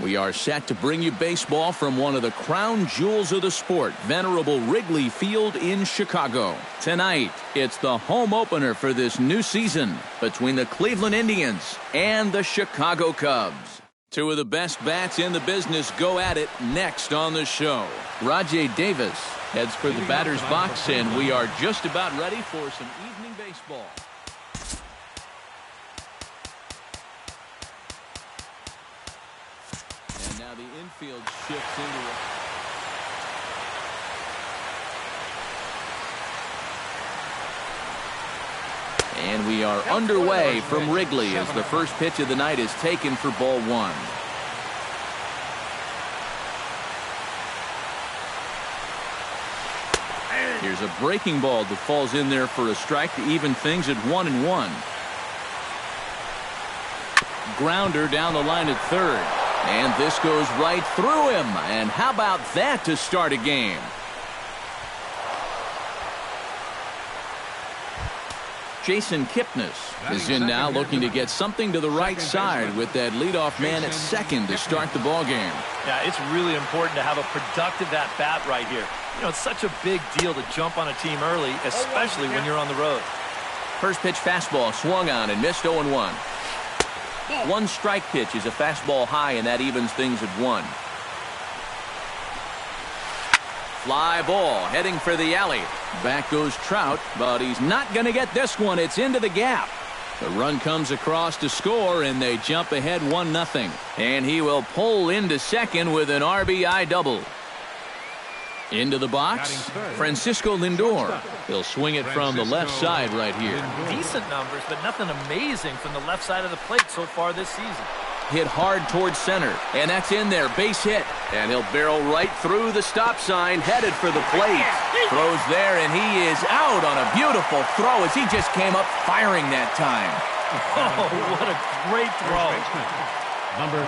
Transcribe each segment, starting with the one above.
We are set to bring you baseball from one of the crown jewels of the sport, venerable Wrigley Field in Chicago. Tonight, it's the home opener for this new season between the Cleveland Indians and the Chicago Cubs. Two of the best bats in the business go at it next on the show. Rajay Davis heads for the batter's box, and we are just about ready for some evening baseball. And now the infield shifts into it. And we are underway from Wrigley as the first pitch of the night is taken for ball one. Here's a breaking ball that falls in there for a strike to even things at 1-1. Grounder down the line at third. And this goes right through him. And how about that to start a game? Jason Kipnis is in now, looking to get something to the right side with that leadoff man at second to start the ball game. Yeah, it's really important to have a productive at-bat right here. You know, it's such a big deal to jump on a team early, especially when you're on the road. First pitch fastball swung on and missed 0-1. One strike pitch is a fastball high, and that evens things at 1. Fly ball heading for the alley. Back goes Trout, but he's not going to get this one. It's into the gap. The run comes across to score, and they jump ahead 1-0. And he will pull into second with an RBI double. Into the box, Francisco Lindor. He'll swing it from the left side right here. Decent numbers, but nothing amazing from the left side of the plate so far this season. Hit hard towards center, and that's in there, base hit. And he'll barrel right through the stop sign, headed for the plate. Throws there, and he is out on a beautiful throw as he just came up firing that time. Oh, what a great throw.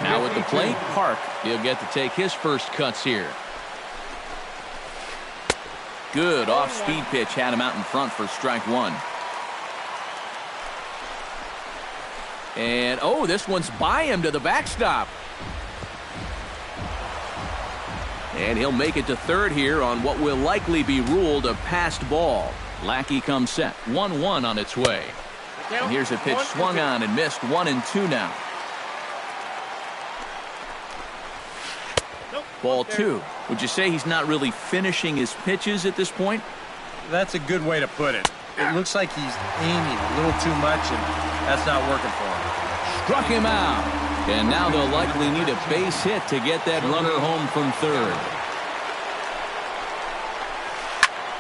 Now at the plate, Park. He'll get to take his first cuts here. Good off-speed pitch had him out in front for strike one. And, oh, this one's by him to the backstop. And he'll make it to third here on what will likely be ruled a passed ball. Lackey comes set. 1-1 on its way. And here's a pitch swung on and missed. 1-2 now. Ball two. Would you say he's not really finishing his pitches at this point? That's a good way to put it. It looks like he's aiming a little too much, and that's not working for him. Struck him out. And now they'll likely need a base hit to get that runner home from third.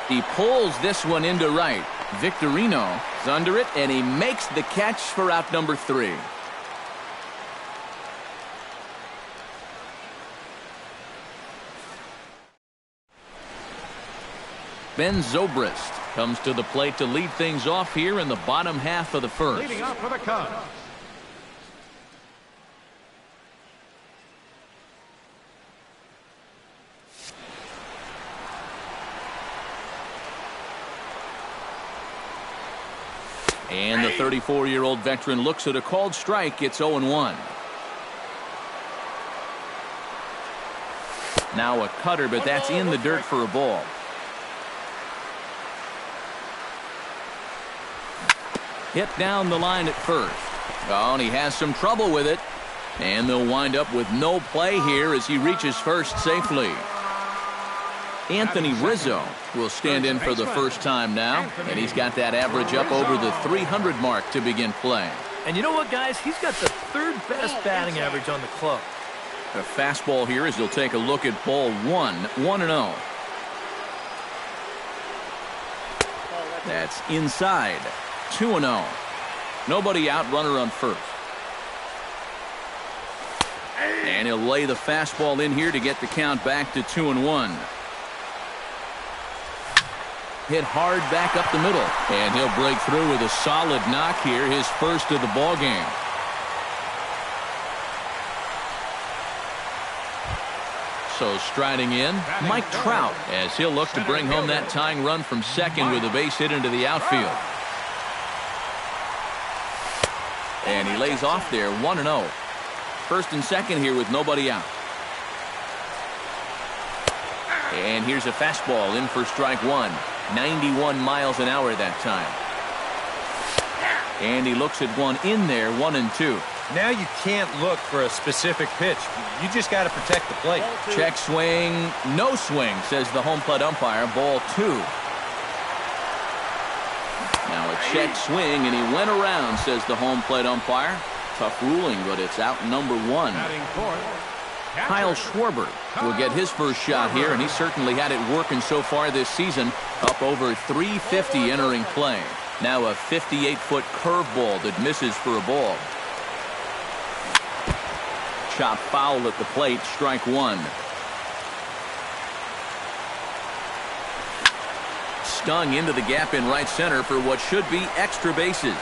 He pulls this one into right. Victorino is under it, and he makes the catch for out number 3. Ben Zobrist comes to the plate to lead things off here in the bottom half of the first. Leading off for the Cubs. And the 34-year-old veteran looks at a called strike. It's 0-1. Now a cutter, but that's in the dirt for a ball. Hit down the line at first. Oh, and he has some trouble with it. And they'll wind up with no play here as he reaches first safely. Anthony Rizzo will stand in for the first time now, and he's got that average up over the 300 mark to begin play. And you know what, guys? He's got the third best batting average on the club. A fastball here as he'll take a look at ball 1, 1-0. That's inside. 2-0. Nobody out, runner on first. And he'll lay the fastball in here to get the count back to 2-1. Hit hard back up the middle. And he'll break through with a solid knock here, his first of the ball game. So striding in, Mike Trout, as he'll look to bring home that tying run from second with a base hit into the outfield. And he lays off there, 1-0. First and second here with nobody out. And here's a fastball in for strike one. 91 miles an hour that time. And he looks at one in there, 1-2. Now you can't look for a specific pitch. You just got to protect the plate. Check swing, no swing, says the home plate umpire. Ball two. Now a check swing, and he went around, says the home plate umpire. Tough ruling, but it's out number one. Kyle Schwarber will get his first shot here, and he certainly had it working so far this season. Up over 350 entering play. Now a 58-foot curveball that misses for a ball. Chop foul at the plate, strike one. Stung into the gap in right center for what should be extra bases.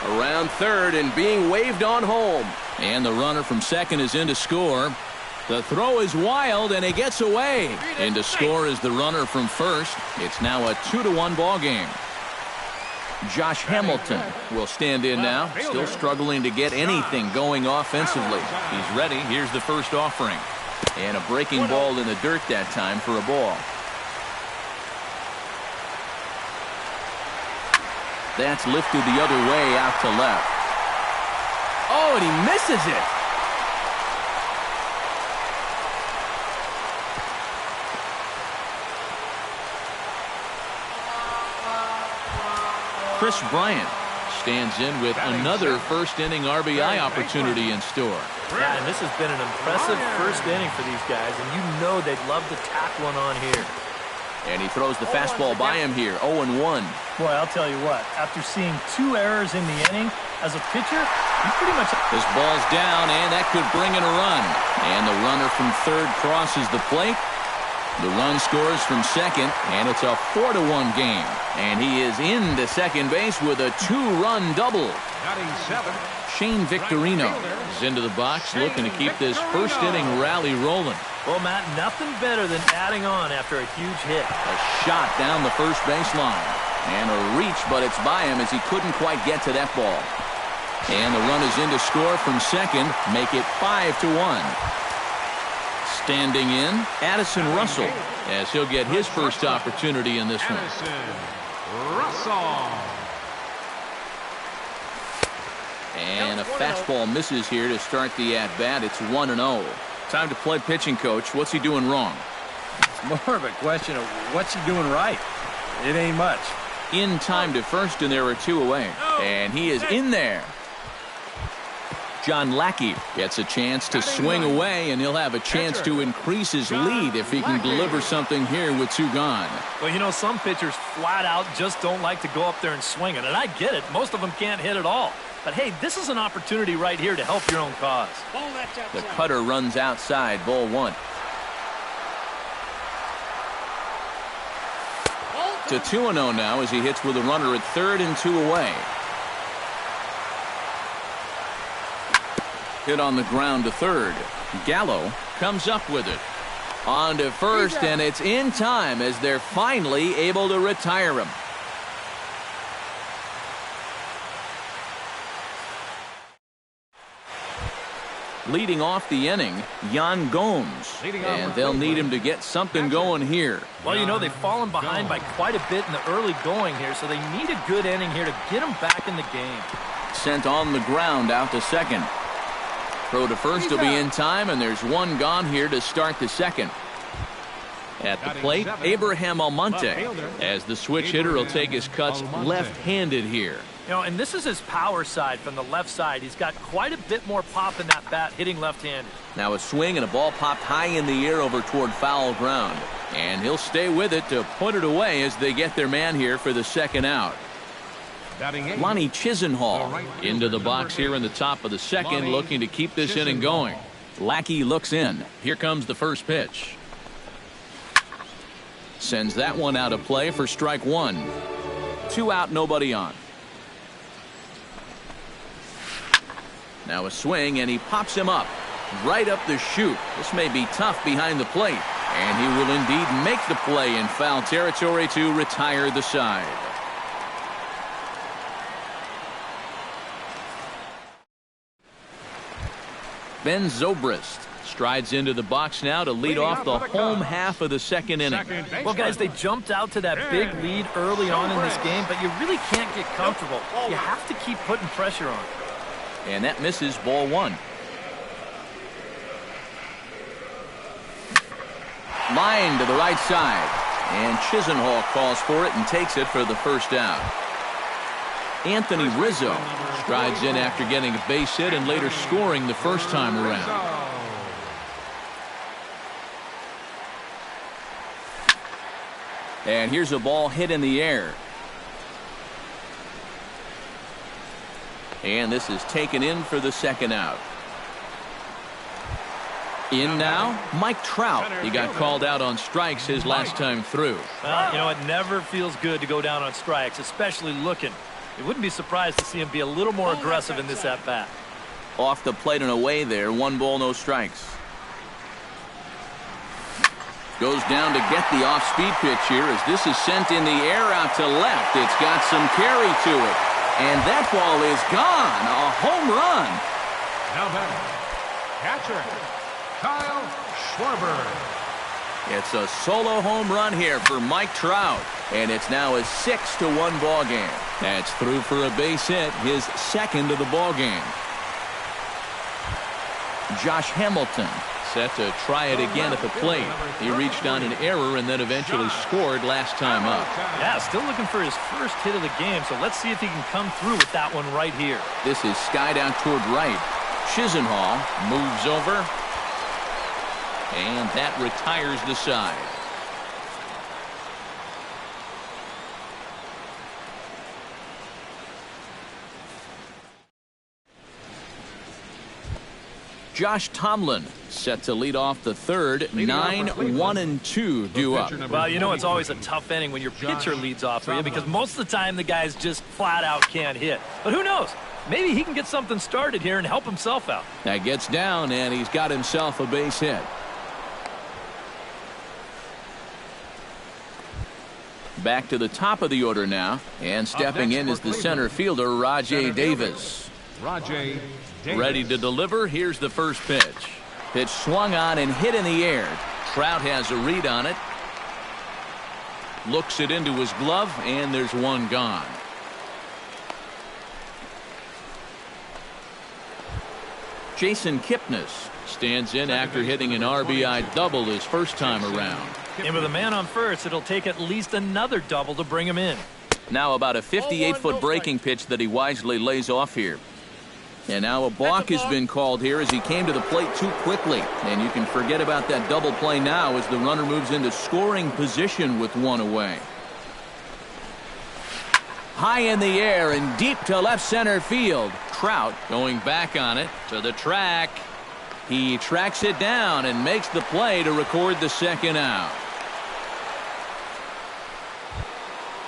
Around third and being waved on home. And the runner from second is in to score. The throw is wild, and he gets away. In to score is the runner from first. It's now a 2-1 ball game. Josh Hamilton will stand in now, still struggling to get anything going offensively. He's ready. Here's the first offering. And a breaking ball in the dirt that time for a ball. That's lifted the other way out to left. Oh, and he misses it. Chris Bryant stands in with another first-inning RBI opportunity in store. Yeah, and this has been an impressive first inning for these guys, and you know they'd love to tack one on here. And he throws the fastball by him here, 0-1. Boy, I'll tell you what, after seeing 2 errors in the inning, as a pitcher, you pretty much... This ball's down, and that could bring in a run. And the runner from third crosses the plate. The run scores from second, and it's a 4-1 game. And he is into second base with a 2-run double. Shane Victorino is into the box, looking to keep this first-inning rally rolling. Well, Matt, nothing better than adding on after a huge hit. A shot down the first baseline. And a reach, but it's by him as he couldn't quite get to that ball. And the run is in to score from second, make it 5-1. Standing in, Addison Russell, as he'll get his first opportunity in this one. And a fastball misses here to start the at-bat. It's 1-0. Time to play pitching coach. What's he doing wrong? It's more of a question of what's he doing right. It ain't much. In time to first, and there are 2 away. And he is in there. John Lackey gets a chance to swing away, and he'll have a chance to increase his lead if he can deliver something here with 2 gone. Well, you know, some pitchers flat out just don't like to go up there and swing it, and I get it. Most of them can't hit at all. But, hey, this is an opportunity right here to help your own cause. The cutter runs outside, ball 1. To 2-0 now as he hits with a runner at third and 2 away. Hit on the ground to third. Gallo comes up with it. On to first, and it's in time as they're finally able to retire him. Leading off the inning, Yan Gomes. And they'll need him to get something going here. Well, you know, they've fallen behind by quite a bit in the early going here, so they need a good inning here to get them back in the game. Sent on the ground out to second. Throw to first will be in time, and there's 1 gone here to start the second. At the plate, Abraham Almonte, as the switch hitter will take his cuts left-handed here. You know, and this is his power side from the left side. He's got quite a bit more pop in that bat, hitting left-handed. Now a swing, and a ball popped high in the air over toward foul ground. And he'll stay with it to put it away as they get their man here for the second out. Lonnie Chisenhall into the box here in the top of the second, looking to keep this inning going. Lackey looks in. Here comes the first pitch. Sends that one out of play for strike 1. 2 out, nobody on. Now a swing, and he pops him up right up the chute. This may be tough behind the plate, and he will indeed make the play in foul territory to retire the side. Ben Zobrist strides into the box now to lead off the home half of the second inning. Well, guys, they jumped out to that big lead early on in this game, but you really can't get comfortable. You have to keep putting pressure on. And that misses, ball one. Line to the right side. And Chisenhall calls for it and takes it for the first out. Anthony Rizzo strides in after getting a base hit and later scoring the first time around. And here's a ball hit in the air. And this is taken in for the second out. In now, Mike Trout. He got called out on strikes his last time through. Well, you know, it never feels good to go down on strikes, especially looking. You wouldn't be surprised to see him be a little more aggressive in this at-bat. Off the plate and away there. 1 ball, no strikes. Goes down to get the off-speed pitch here as this is sent in the air out to left. It's got some carry to it. And that ball is gone. A home run. Now batting, catcher, Kyle Schwarber. It's a solo home run here for Mike Trout. And it's now a 6-1 ball game. That's through for a base hit, his second of the ball game. Josh Hamilton set to try it again at the plate. He reached on an error and then eventually scored last time up. Yeah, still looking for his first hit of the game, so let's see if he can come through with that one right here. This is skied out toward right. Chisenhall moves over, and that retires the side. Josh Tomlin set to lead off the third. 9-1-2 due up. Well, you know it's always a tough inning when your pitcher leads off for you because most of the time the guys just flat out can't hit. But who knows? Maybe he can get something started here and help himself out. That gets down, and he's got himself a base hit. Back to the top of the order now, and stepping in is the center fielder, Rajay Davis. Rajay Davis. Ready to deliver. Here's the first pitch. Pitch swung on and hit in the air. Trout has a read on it. Looks it into his glove, and there's one gone. Jason Kipnis stands in after hitting an RBI double his first time around. And with a man on first, it'll take at least another double to bring him in. Now about a 58-foot breaking pitch that he wisely lays off here. And now a balk has been called here as he came to the plate too quickly. And you can forget about that double play now as the runner moves into scoring position with one away. High in the air and deep to left center field. Trout going back on it to the track. He tracks it down and makes the play to record the second out.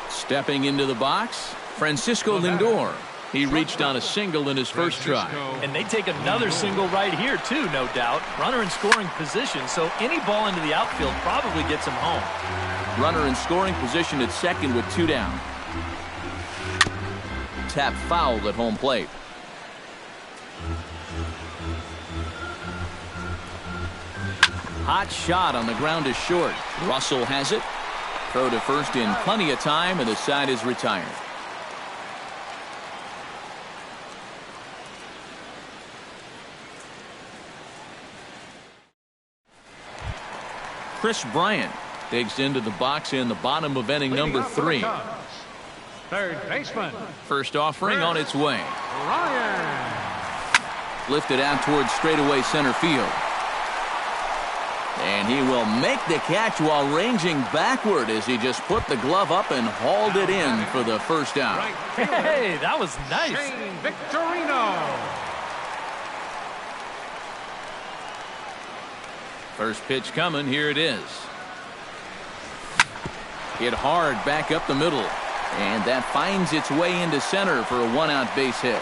Stepping into the box, Francisco Lindor. He reached on a single in his first try. And they take another single right here, too, no doubt. Runner in scoring position, so any ball into the outfield probably gets him home. Runner in scoring position at second with 2 down. Tap fouled at home plate. Hot shot on the ground is short. Russell has it. Throw to first in plenty of time, and the side is retired. Chris Bryant digs into the box in the bottom of inning number 3. Third baseman. First offering on its way. Ryan. Lifted out towards straightaway center field. And he will make the catch while ranging backward as he just put the glove up and hauled it in for the first out. Hey, that was nice. Shane Victorino. First pitch coming. Here it is. Hit hard back up the middle. And that finds its way into center for a 1-out base hit.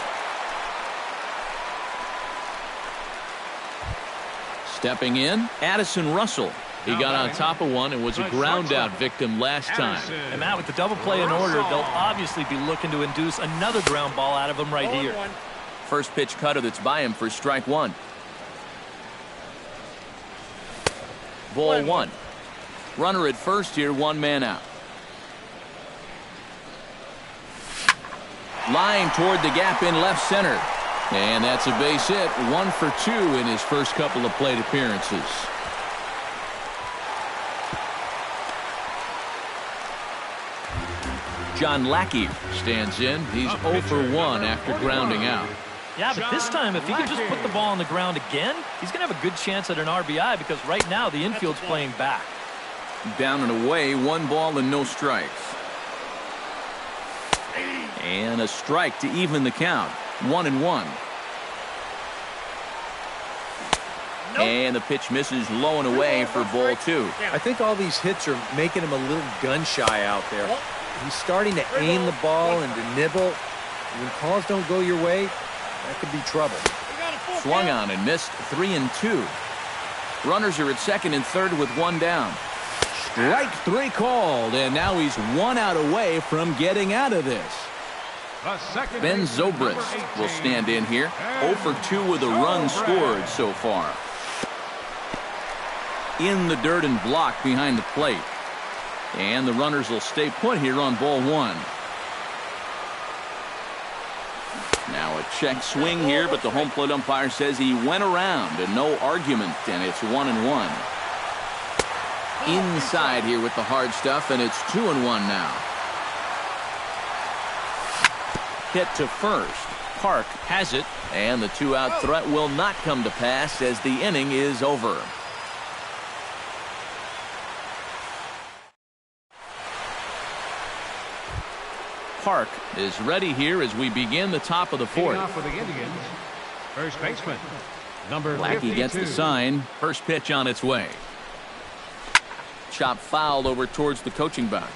Stepping in, Addison Russell. He got on top of one and was a ground-out victim last time. And Matt, with the double play in order, they'll obviously be looking to induce another ground ball out of him right here. First pitch cutter that's by him for strike 1. Ball one. Runner at first here, one man out. Line toward the gap in left center. And that's a base hit. 1 for 2 in his first couple of plate appearances. John Lackey stands in. He's 0 for 1 after grounding out. Yeah, but this time, if he can just put the ball on the ground again, he's going to have a good chance at an RBI because right now the infield's playing back. Down and away, 1 ball and no strikes. And a strike to even the count. 1-1. And the pitch misses low and away for ball 2. I think all these hits are making him a little gun-shy out there. He's starting to aim the ball and to nibble. When calls don't go your way, that could be trouble. Swung on and missed. 3-2. Runners are at second and third with 1 down. Strike 3 called, and now he's 1 out away from getting out of this. Ben Zobrist will stand in here. 0 for 2 with a run scored so far. In the dirt and blocked behind the plate. And the runners will stay put here on ball 1. Now a check swing here, but the home plate umpire says he went around and no argument, and it's 1-1. Inside here with the hard stuff, and it's 2-1 now. Hit to first. Park has it, and the 2-out threat will not come to pass as the inning is over. Park is ready here as we begin the top of the 4th. Off for the Indians, first baseman, number Lackey 52. gets the sign. First pitch on its way. Chop fouled over towards the coaching box.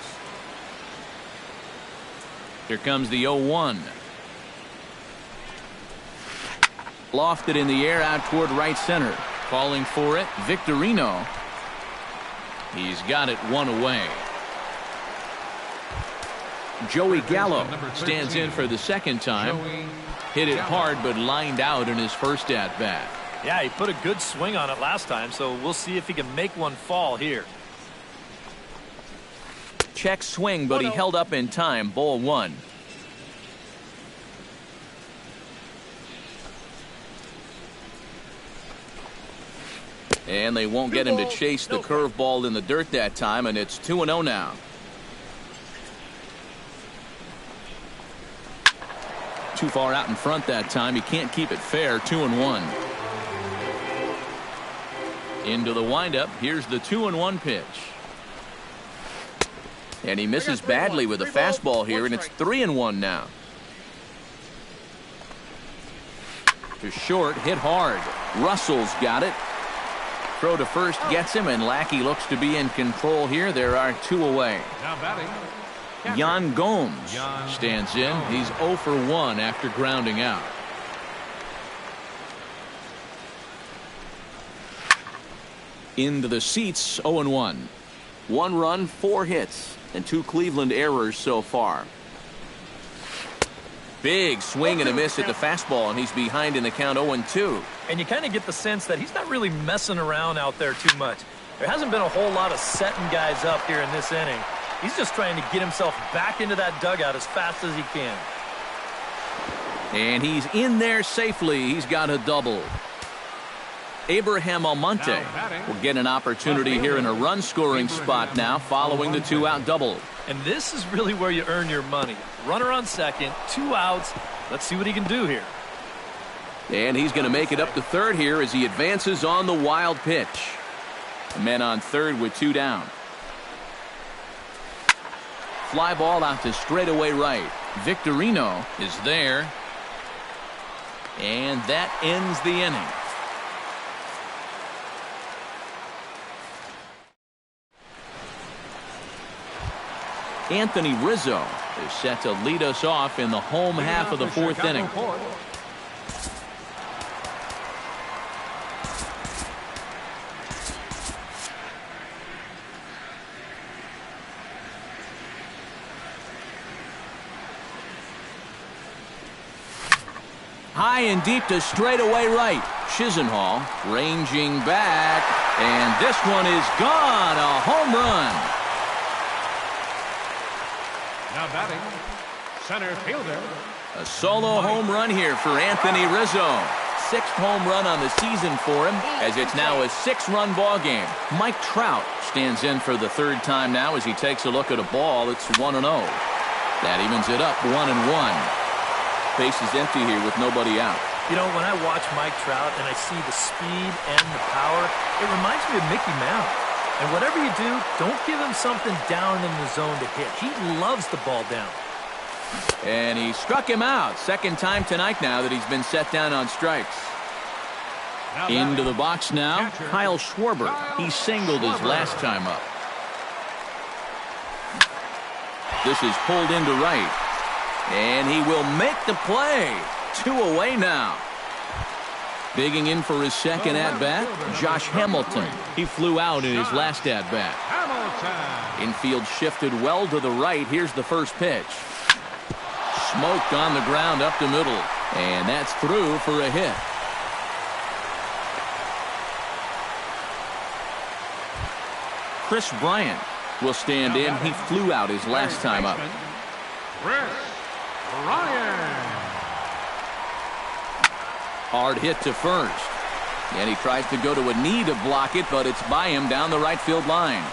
Here comes the 0-1. Lofted in the air out toward right center. Calling for it, Victorino. He's got it 1 away. Joey Gallo stands in for the second time. Hit it hard but lined out in his first at-bat. Yeah, he put a good swing on it last time, so we'll see if he can make one fall here. Check swing, but he held up in time. Ball 1. And they won't get him to chase the curveball in the dirt that time, and it's 2-0 now. Too far out in front that time. He can't keep it fair. 2-1. Into the windup. Here's the 2-1 pitch. And he misses badly with a fastball here, and it's 3-1 now. To short, hit hard. Russell's got it. Throw to first gets him, and Lackey looks to be in control here. There are 2 away. Now batting, Yan Gomes stands in. He's 0 for 1 after grounding out. Into the seats, 0-1. 1 run, 4 hits, and 2 Cleveland errors so far. Big swing and a miss at the fastball, and he's behind in the count 0-2. And you kind of get the sense that he's not really messing around out there too much. There hasn't been a whole lot of setting guys up here in this inning. He's just trying to get himself back into that dugout as fast as he can. And he's in there safely. He's got a double. Abraham Almonte will get an opportunity here in a run-scoring spot now following the 2-out double. And this is really where you earn your money. Runner on second, 2 outs. Let's see what he can do here. And he's going to make it up to third here as he advances on the wild pitch. The men on third with 2 down. Fly ball out to straightaway right. Victorino is there. And that ends the inning. Anthony Rizzo is set to lead us off in the home half of the 4th inning. High and deep to straightaway right. Chisenhall ranging back. And this one is gone. A home run. Now batting, center fielder. A solo home run here for Anthony Rizzo. 6th home run on the season for him, as it's now a 6-run ball game. Mike Trout stands in for the 3rd time now as he takes a look at a ball. It's 1-0. That evens it up 1-1. Base is empty here with nobody out. You know, when I watch Mike Trout and I see the speed and the power, it reminds me of Mickey Mantle. And whatever you do, don't give him something down in the zone to hit. He loves the ball down. And he struck him out. 2nd time tonight now that he's been set down on strikes. Into the box now, Kyle Schwarber. He singled his last time up. This is pulled into right. And he will make the play. 2 away now. Digging in for his 2nd at-bat, Josh Hamilton. He flew out in his last at-bat. Infield shifted well to the right. Here's the first pitch. Smoked on the ground up the middle. And that's through for a hit. Chris Bryant will stand in. He flew out his last time up. Chris Bryant. Hard hit to first. And he tries to go to a knee to block it, but it's by him down the right field line.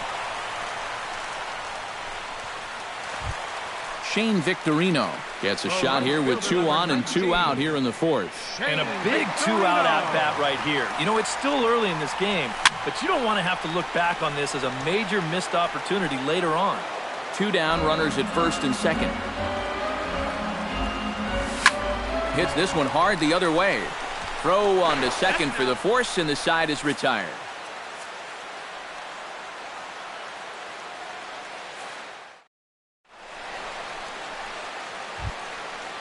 Shane Victorino gets a shot here with 2 on and 2 out here in the 4th. And a big 2-out at-bat right here. You know, it's still early in this game, but you don't want to have to look back on this as a major missed opportunity later on. 2 down, runners at 1st and 2nd. Hits this one hard the other way. Throw on to 2nd for the force, and the side is retired.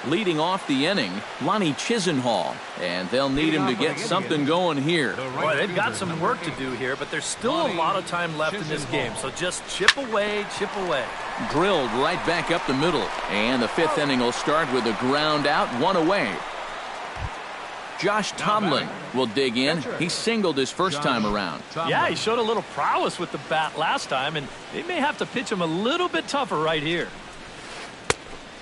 Leading off the inning, Lonnie Chisenhall, and they'll need him to get something going here. Boy, they've got some work to do here, but there's still a lot of time left in this game, so just chip away, chip away. Drilled right back up the middle, and the 5th inning will start with a ground out, 1 away. Josh Tomlin will dig in. He singled his first time around. Yeah, he showed a little prowess with the bat last time, and they may have to pitch him a little bit tougher right here.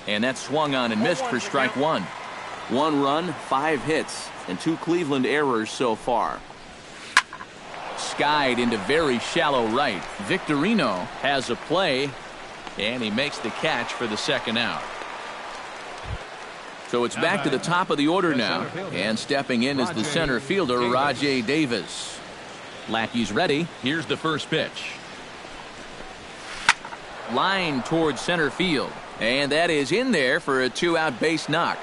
And that swung on and missed for strike 1. 1 run, 5 hits, and 2 Cleveland errors so far. Skied into very shallow right. Victorino has a play, and he makes the catch for the 2nd out. So it's back to the top of the order now, and stepping in is the center fielder, Rajay Davis. Lackey's ready. Here's the first pitch. Line towards center field. And that is in there for a 2-out base knock.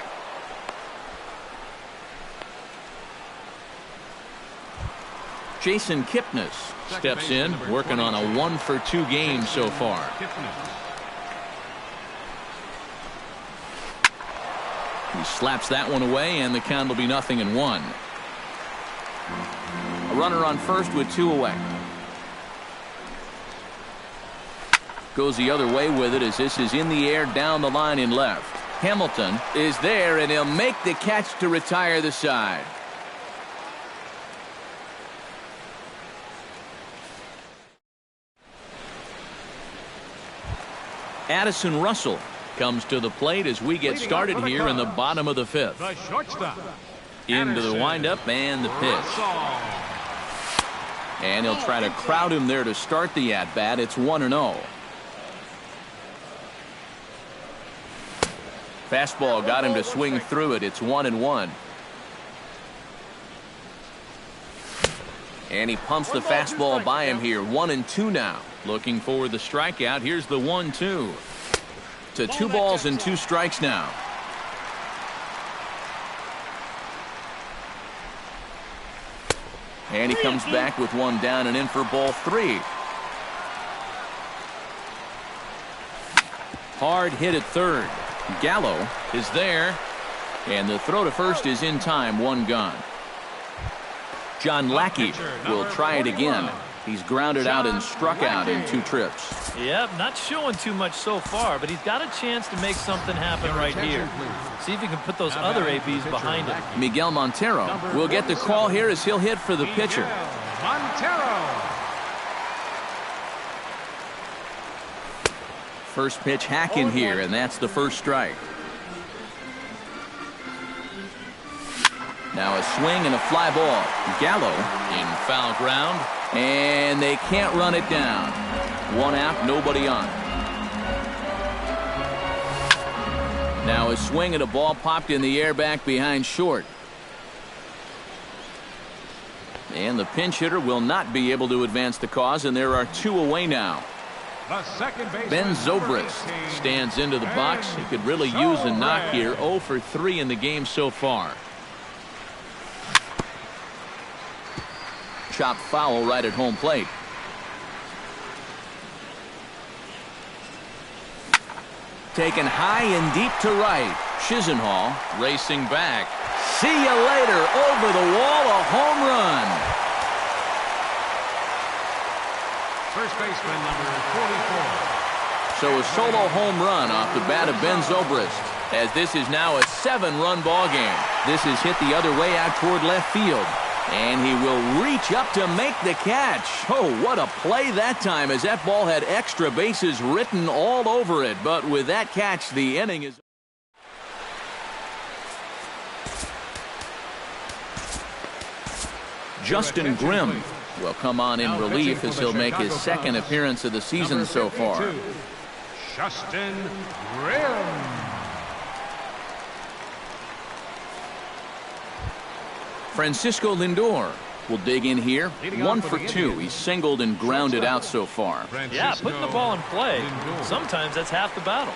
Jason Kipnis steps in, working on a 1-for-2 game so far. He slaps that one away, and the count will be 0-1. A runner on first with 2 away. Goes the other way with it as this is in the air down the line in left. Hamilton is there, and he'll make the catch to retire the side. Addison Russell comes to the plate as we get started here in the bottom of the 5th. The shortstop. Into the windup and the pitch. And he'll try to crowd him there to start the at-bat. It's 1-0. Fastball got him to swing through it. It's 1-1. And he pumps the fastball by him here. 1-2 now. Looking for the strikeout. Here's the 1-2. To 2 balls and 2 strikes now. And he comes back with 1 down and in for ball 3. Hard hit at third. Gallo is there, and the throw to first is in time. 1 gone. John Lackey will try it again. He's grounded out and struck out in 2 trips. Yep, not showing too much so far, but he's got a chance to make something happen right here. See if he can put those other ABs behind him. Miguel Montero will get the call here as he'll hit for the pitcher. Montero. First pitch hacking here, and that's the first strike. Now a swing and a fly ball. Gallo in foul ground, and they can't run it down. One out, nobody on. Now a swing and a ball popped in the air back behind short. And the pinch hitter will not be able to advance the cause, and there are two away now. The second baseman, Ben Zobrist stands into the box. He could really use a knock here. 0 for 3 in the game so far. Chopped foul right at home plate. Taken high and deep to right. Chisenhall racing back. See you later. Over the wall, a home run. First baseman, number 44. So a solo home run off the bat of Ben Zobrist, as this is now a 7-run ball game. This is hit the other way out toward left field, and he will reach up to make the catch. Oh, what a play that time, as that ball had extra bases written all over it. But with that catch, the inning is... Justin Grimm will come on in relief as he'll make his second appearance of the season so far. Justin Grimm. Francisco Lindor will dig in here. 1 for 2. He's singled and grounded out so far. Yeah, putting the ball in play, sometimes that's half the battle.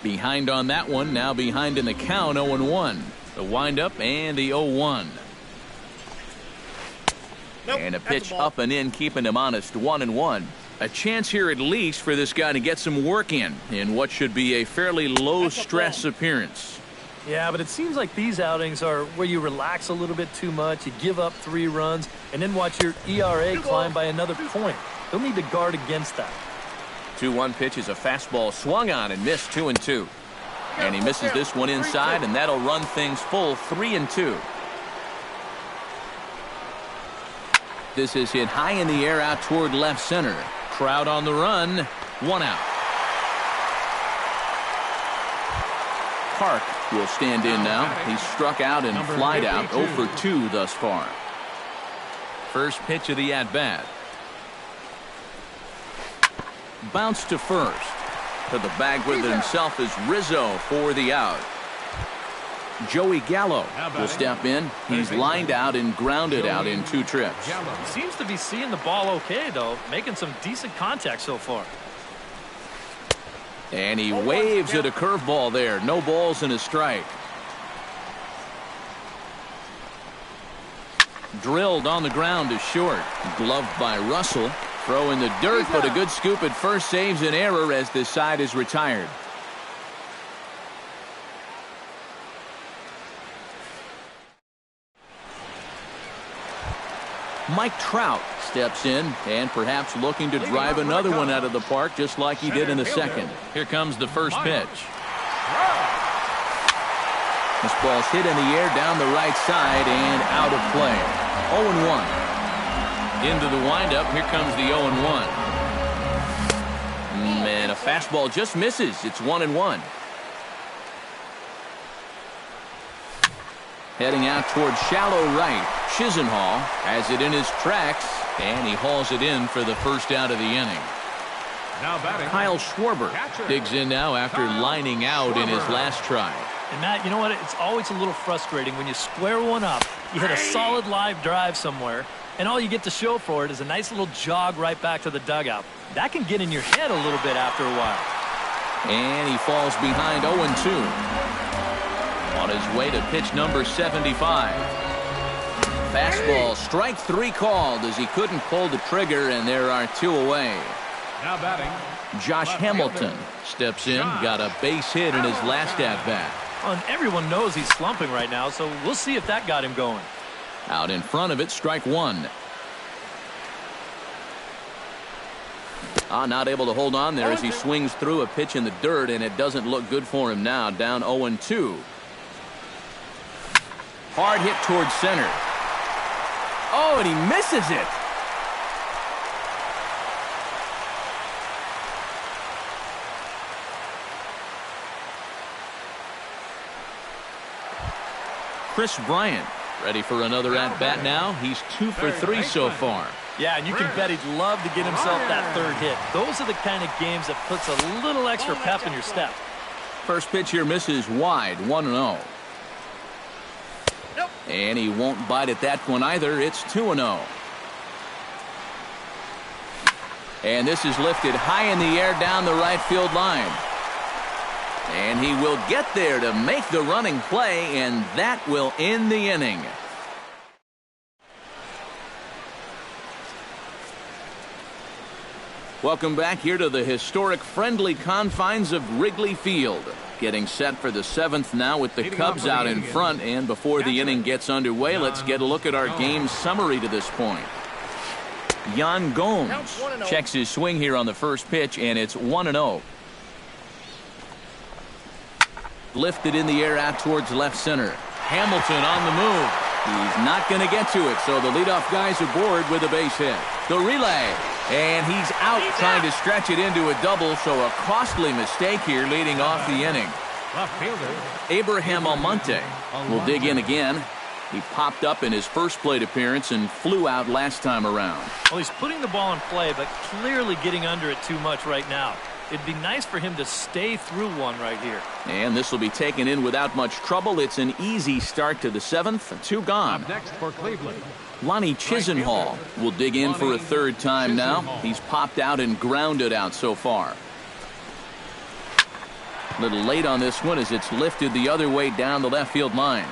Behind on that one, now behind in the count, 0-1. The windup and the 0-1. And a pitch up and in, keeping him honest, 1-1. A chance here at least for this guy to get some work in what should be a fairly low-stress appearance. Yeah, but it seems like these outings are where you relax a little bit too much, you give up 3 runs, and then watch your ERA climb by another point. They'll need to guard against that. 2-1 pitch is a fastball swung on and missed, 2-2. And he misses this one inside, and that'll run things full, 3-2. This is hit high in the air out toward left center. Crowd on the run. 1 out. Park will stand in now. He's struck out and flied out, 0 for 2 thus far. First pitch of the at-bat. Bounce to first. To the bag with it himself is Rizzo for the out. Joey Gallo will step in. He's lined out and grounded out in 2 trips. He seems to be seeing the ball okay, though, making some decent contact so far. And he waves at a curveball there. No balls and a strike. Drilled on the ground to short. Gloved by Russell. Throw in the dirt, but a good scoop at first saves an error as this side is retired. Mike Trout steps in and perhaps looking to drive another one out of the park just like he did in the second. Here comes the first pitch. This ball's hit in the air down the right side and out of play. 0-1. Into the windup. Here comes the 0-1. And a fastball just misses. It's 1-1. Heading out toward shallow right. Chisenhall has it in his tracks, and he hauls it in for the first out of the inning. Now batting, Kyle Schwarber digs in now after lining out in his last try. And Matt, you know what? It's always a little frustrating when you square one up, you hit a solid live drive somewhere, and all you get to show for it is a nice little jog right back to the dugout. That can get in your head a little bit after a while. And he falls behind 0-2. On his way to pitch number 75. Fastball, strike 3 called as he couldn't pull the trigger, and there are 2 away. now batting, Josh Hamilton steps in, got a base hit in his last at-bat. And everyone knows he's slumping right now, so we'll see if that got him going. Out in front of it, strike 1. Not able to hold on there as he swings through a pitch in the dirt, and it doesn't look good for him now. Down 0-2. Hard hit towards center. Oh, and he misses it. Chris Bryant ready for another at-bat now. He's 2 for 3 so far. Yeah, and you can bet he'd love to get himself that third hit. Those are the kind of games that puts a little extra pep in your step. First pitch here misses wide, 1-0. And he won't bite at that one either. It's 2-0. And this is lifted high in the air down the right field line. And he will get there to make the running play, and that will end the inning. Welcome back here to the historic friendly confines of Wrigley Field. Getting set for the 7th now with the Cubs out in front. And before the inning gets underway, let's get a look at our game summary to this point. Yan Gomes checks his swing here on the first pitch, and it's 1-0. Lifted in the air out towards left center. Hamilton on the move. He's not going to get to it, so the leadoff guy's aboard with a base hit. The relay, and he's out trying to stretch it into a double, so a costly mistake here leading off the inning. Abraham Almonte will dig in again. He popped up in his first plate appearance and flew out last time around. Well, he's putting the ball in play, but clearly getting under it too much right now. It'd be nice for him to stay through one right here. And this will be taken in without much trouble. It's an easy start to the 7th. 2 gone. Up next for Cleveland, Lonnie Chisenhall will dig in for a third time now. He's popped out and grounded out so far. A little late on this one as it's lifted the other way down the left field line.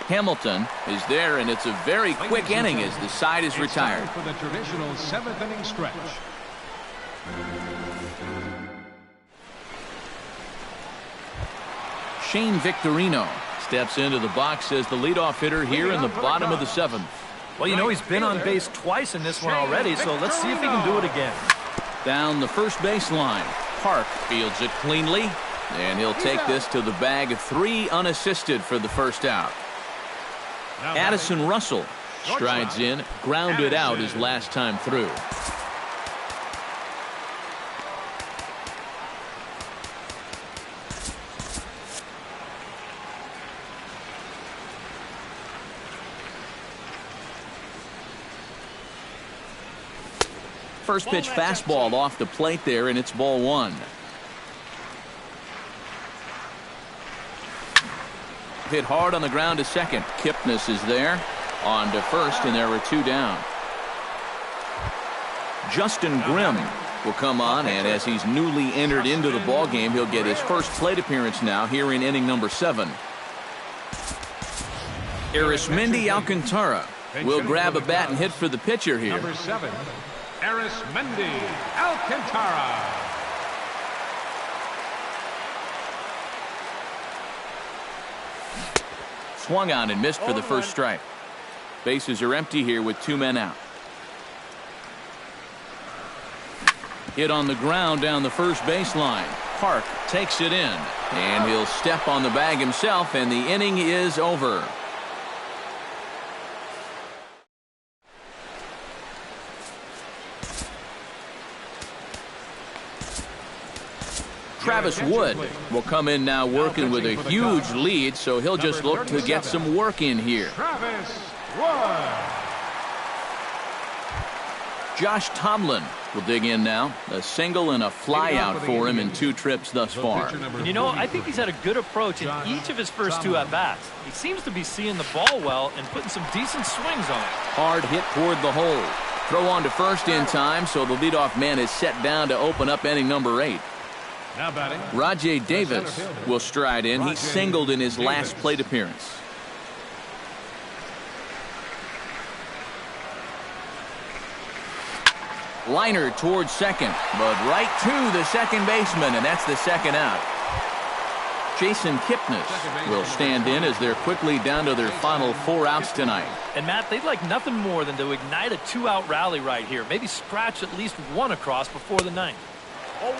Hamilton is there, and it's a very quick inning as the side is retired. for the traditional 7th inning stretch. Shane Victorino steps into the box as the leadoff hitter here in the bottom of the 7th. Well, you know, he's been on base twice in this one already, so let's see if he can do it again. Down the first baseline, Park fields it cleanly, and he'll take this to the bag. 3 unassisted for the first out. Addison Russell strides in, grounded out his last time through. First pitch fastball off the plate there, and it's ball 1. Hit hard on the ground to second. Kipnis is there. On to first, and there are 2 down. Justin Grimm will come on, and as he's newly entered into the ballgame, he'll get his first plate appearance now here in inning number 7. Arismendi Alcantara will grab a bat and hit for the pitcher here. Number 7, Arismendi Alcantara. Swung on and missed for the first strike. Bases are empty here with 2 men out. Hit on the ground down the first baseline. Park takes it in, and he'll step on the bag himself, and the inning is over. Travis Wood will come in now working with a huge lead, so he'll just look to get some work in here. Travis Wood. Josh Tomlin will dig in now. A single and a fly out for him in 2 trips thus far. And you know, I think he's had a good approach in each of his first 2 at-bats. He seems to be seeing the ball well and putting some decent swings on it. Hard hit toward the hole. Throw on to first in time, so the leadoff man is set down to open up inning number 8. Now batting, Rajay Davis will stride in. He singled in his last plate appearance. Liner towards second, but right to the second baseman, and that's the second out. Jason Kipnis will stand in as they're quickly down to their final 4 outs tonight. And Matt, they'd like nothing more than to ignite a 2-out rally right here. Maybe scratch at least 1 across before the 9th.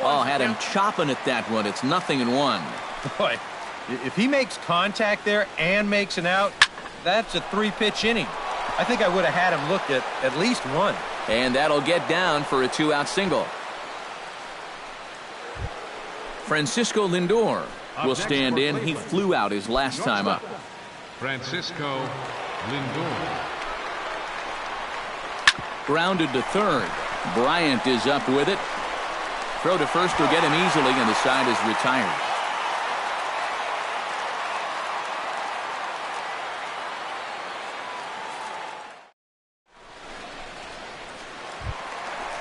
Oh, had him chopping at that one. It's 0-1. Boy, if he makes contact there and makes an out, that's a 3-pitch inning. I think I would have had him looked at least one. And that'll get down for a 2-out single. Francisco Lindor will stand in. He flew out his last time up. Francisco Lindor. Grounded to third. Bryant is up with it. Throw to first will get him easily, and the side is retired.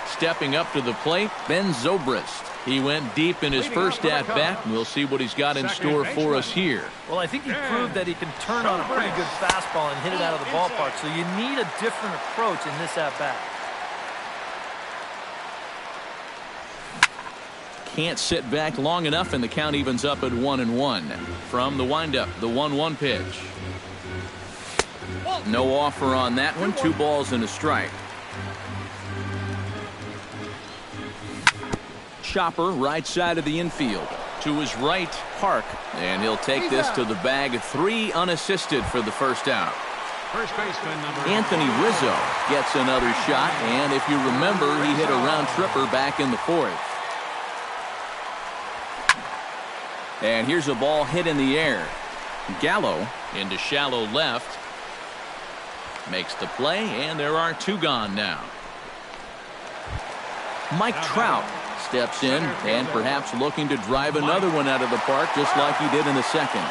Stepping up to the plate, Ben Zobrist. He went deep in his first at-bat, and we'll see what he's got in store for us here. Well, I think he proved that he can turn on a pretty good fastball and hit it out of the ballpark, so you need a different approach in this at-bat. Can't sit back long enough, and the count evens up at 1-1. From the windup, the 1-1 pitch. No offer on that one. 2 balls and a strike. Chopper, right side of the infield. To his right, Park. And he'll take this to the bag. 3 unassisted for the first out. First baseman number Anthony Rizzo gets another shot. And if you remember, he hit a round tripper back in the 4th. And here's a ball hit in the air. Gallo into shallow left. Makes the play, and there are 2 gone now. Mike Trout steps in and perhaps looking to drive another one out of the park just like he did in the second.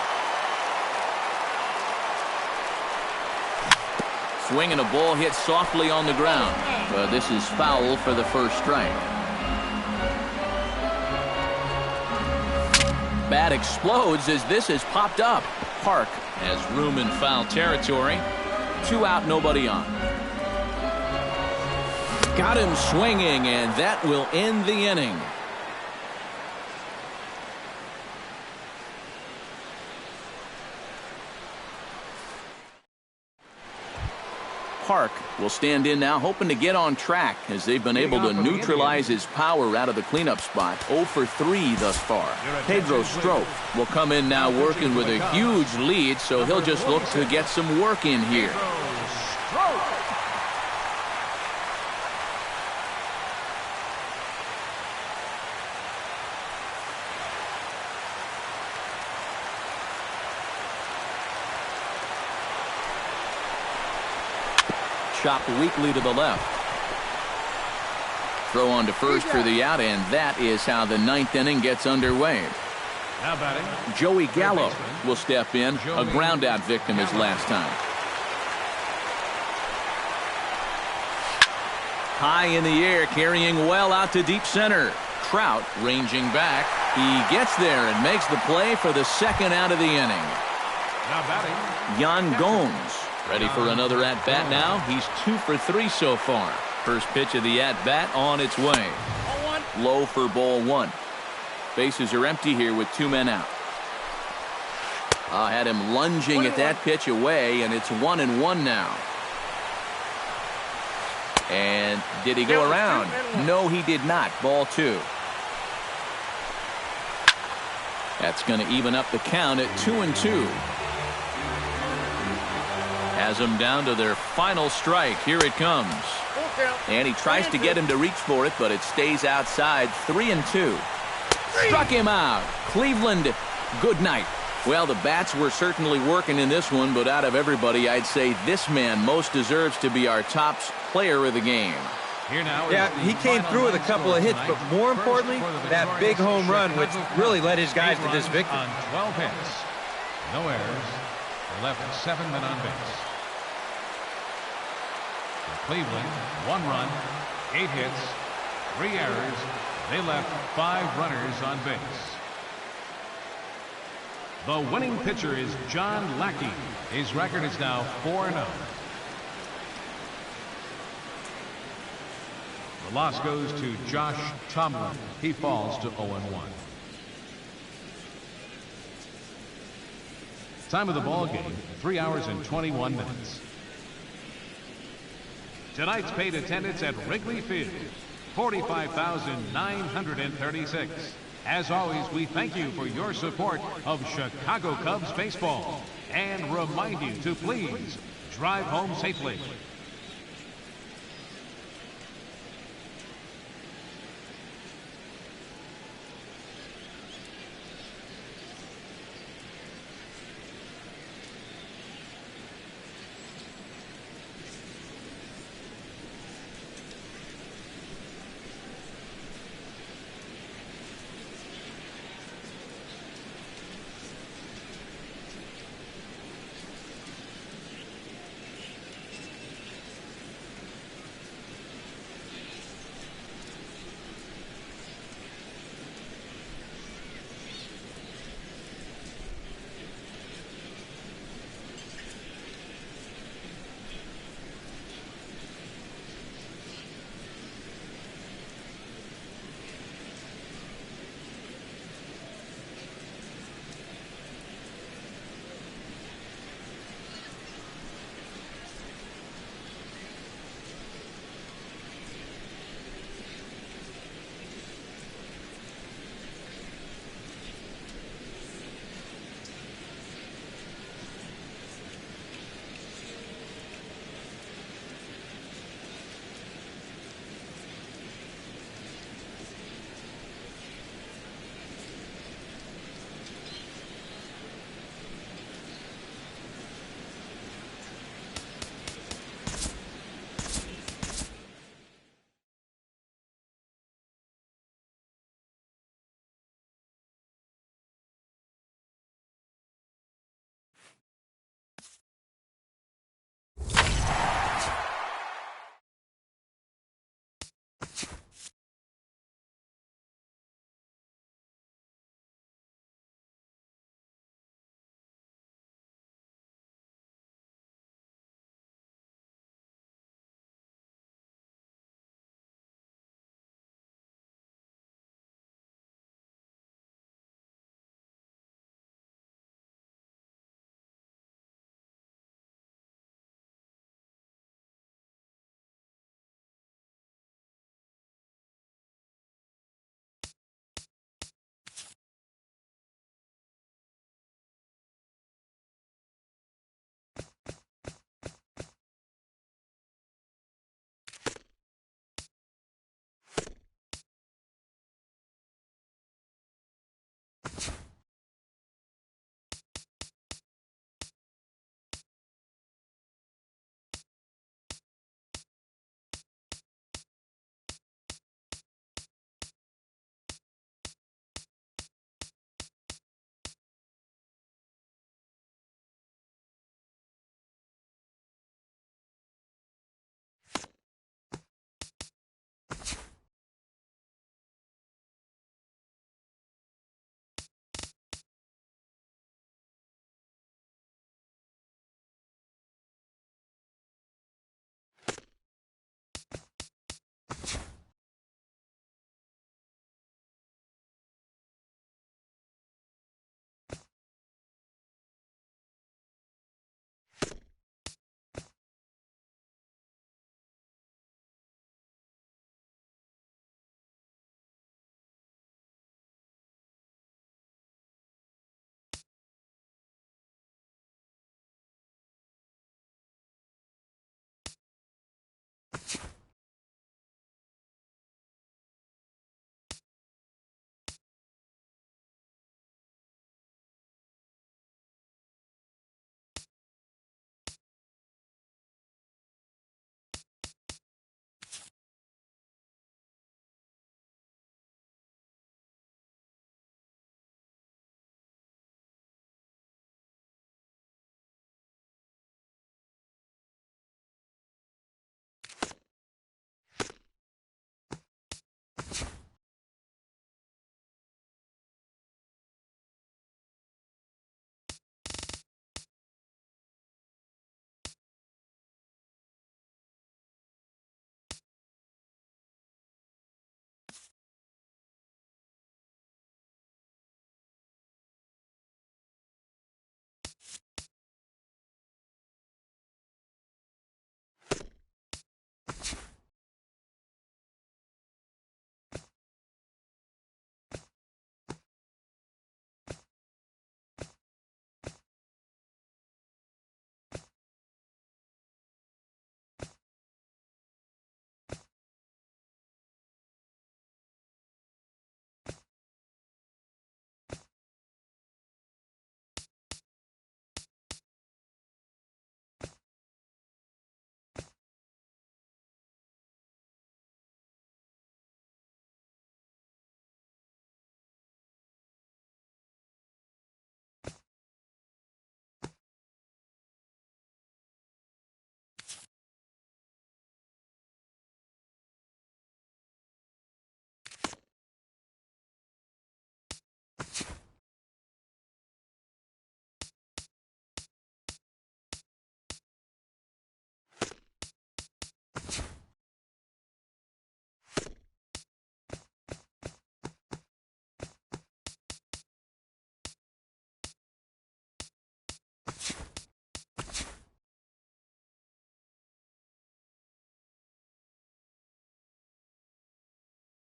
Swinging a ball hit softly on the ground. This is foul for the first strike. Bat explodes as this has popped up. Park has room in foul territory. 2 out, nobody on. Got him swinging, and that will end the inning. Park will stand in now, hoping to get on track as they've been able to neutralize his power out of the cleanup spot. 0 for 3 thus far. Pedro Strop will come in now working with a huge lead, so he'll just look to get some work in here. Chopped weakly to the left. Throw on to first for the out, and that is how the 9th inning gets underway. Now batting, Joey Gallo will step in, a ground out victim his last time. High in the air, carrying well out to deep center. Trout ranging back. He gets there and makes the play for the 2nd out of the inning. now batting, Yan Gomes ready for another at-bat now. He's 2 for 3 so far. First pitch of the at-bat on its way. Low for ball 1. Bases are empty here with 2 men out. Had him lunging at that pitch away, and it's 1-1 now. And did he go around? No, he did not. Ball 2. That's going to even up the count at 2-2. Has them down to their final strike. Here it comes. And he tries to get him to reach for it, but it stays outside. 3-2. Struck him out. Cleveland, good night. Well, the bats were certainly working in this one, but out of everybody, I'd say this man most deserves to be our top player of the game. here now is Yeah, the he came final through with a man couple of score hits, tonight. but more importantly, First for the that big home run, which Chicago really Cubs. led his guys 8 to this runs victory. on 12 hits. No errors. They left 7 men on base. For Cleveland, 1 run, 8 hits, 3 errors. They left 5 runners on base. The winning pitcher is John Lackey. His record is now 4-0. The loss goes to Josh Tomlin. He falls to 0-1. Time of the ball game, 3 hours and 21 minutes. Tonight's paid attendance at Wrigley Field, 45,936. As always, we thank you for your support of Chicago Cubs baseball and remind you to please drive home safely.